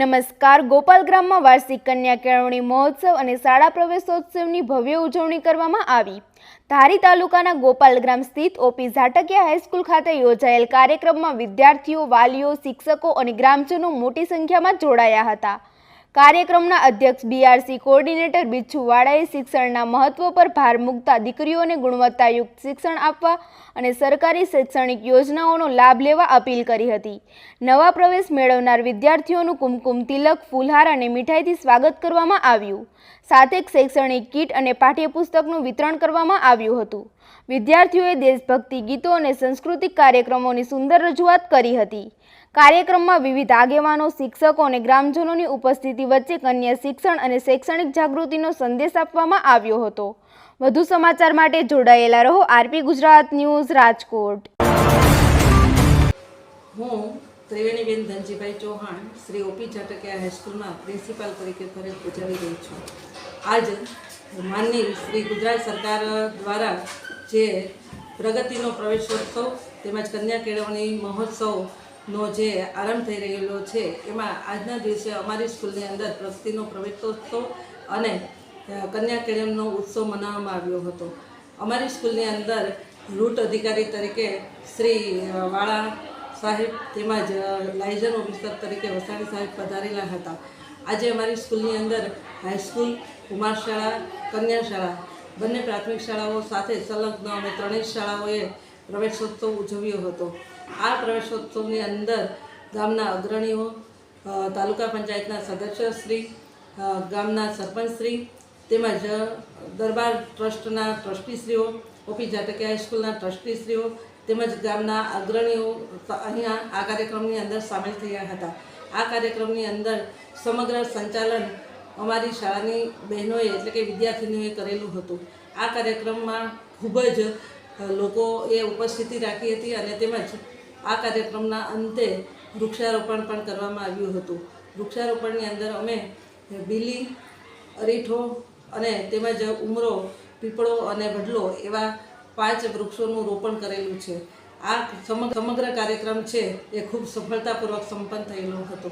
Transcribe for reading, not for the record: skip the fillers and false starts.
નમસ્કાર. ગોપાલ ગ્રામમાં વાર્ષિક કન્યા કેળવણી મહોત્સવ અને શાળા પ્રવેશોત્સવની ભવ્ય ઉજવણી કરવામાં આવી. ધારી તાલુકાના ગોપાલ ગ્રામ સ્થિત ઓપી ઝાટકિયા હાઈસ્કૂલ ખાતે યોજાયેલ કાર્યક્રમમાં વિદ્યાર્થીઓ, વાલીઓ, શિક્ષકો અને ગ્રામજનો મોટી સંખ્યામાં જોડાયા હતા. કાર્યક્રમના અધ્યક્ષ બીઆરસી કોઓર્ડિનેટર બિચ્છુ વાળાએ શિક્ષણના મહત્વ પર ભાર મૂકતા દીકરીઓને ગુણવત્તાયુક્ત શિક્ષણ આપવા અને સરકારી શૈક્ષણિક યોજનાઓનો લાભ લેવા અપીલ કરી હતી. નવા પ્રવેશ મેળવનાર વિદ્યાર્થીઓનું કુમકુમ તિલક, ફૂલહાર અને મીઠાઈથી સ્વાગત કરવામાં આવ્યું. સાથે જ શૈક્ષણિક કીટ અને પાઠ્યપુસ્તકનું વિતરણ કરવામાં આવ્યું હતું. વિદ્યાર્થીઓએ દેશભક્તિ ગીતો અને સાંસ્કૃતિક કાર્યક્રમોની સુંદર રજૂઆત કરી હતી. કાર્યક્રમમાં વિવિધ આગેવાનો, શિક્ષકો અને ગ્રામજનોની ઉપસ્થિતિ વચ્ચે કન્યા શિક્ષણ અને શૈક્ષણિક જાગૃતિનો સંદેશ આપવામાં આવ્યો હતો. વધુ સમાચાર માટે જોડાયેલા રહો આરપી ગુજરાત ન્યૂઝ, રાજકોટ. હું ત્રિવેણીબેન ધનજીભાઈ ચૌહાણ શ્રી ઓપી ઝાટકિયા હાઈસ્કૂલમાં પ્રિન્સિપાલ તરીકે ફરજ બજાવી રહી છું. આજ માનની શ્રી ગુજરાત સરકાર દ્વારા જે પ્રગતિનો પ્રવેશોત્સવ તેમજ કન્યા કેળવણી મહોત્સવનો જે આરંભ થઈ રહેલો છે, એમાં આજના દિવસે અમારી સ્કૂલની અંદર પ્રગતિનો પ્રવેશોત્સવ અને કન્યા કેળવણીનો ઉત્સવ મનાવવામાં આવ્યો હતો. અમારી સ્કૂલની અંદર રૂટ અધિકારી તરીકે શ્રી વાળા સાહેબ તેમજ લાયઝન ઓફિસર તરીકે વસાણી સાહેબ પધારેલા હતા. આજે અમારી સ્કૂલની અંદર હાઈસ્કૂલ, કુમાર શાળા, કન્યા શાળા બંને પ્રાથમિક શાળાઓ સાથે સંલગ્ન અમે ત્રણેય શાળાઓએ પ્રવેશોત્સવ ઉજવ્યો હતો. આ પ્રવેશોત્સવની અંદર ગામના અગ્રણીઓ, તાલુકા પંચાયતના સદસ્યશ્રી, ગામના સરપંચશ્રી તેમજ દરબાર ટ્રસ્ટના ટ્રસ્ટીશ્રીઓ, ઓપી ઝાટકિયા હાઈસ્કૂલના ટ્રસ્ટીશ્રીઓ તેમજ ગામના અગ્રણીઓ અહીંયા આ કાર્યક્રમની અંદર સામેલ થયા હતા. આ કાર્યક્રમની અંદર સમગ્ર સંચાલન અમારી શાળાની બહેનોએ એટલે કે વિદ્યાર્થીનીઓએ કરેલું હતું. આ કાર્યક્રમમાં ખૂબ જ લોકોએ ઉપસ્થિતિ રાખી હતી અને તેમજ આ કાર્યક્રમના અંતે વૃક્ષારોપણ પણ કરવામાં આવ્યું હતું. વૃક્ષારોપણની અંદર અમે બીલી, અરીઠો અને તેમજ ઉમરો, પીપળો અને વડલો એવા 5 વૃક્ષોનું રોપણ કરેલું છે. આ સમગ્ર કાર્યક્રમ છે એ ખૂબ સફળતાપૂર્વક સંપન્ન થયેલો હતો.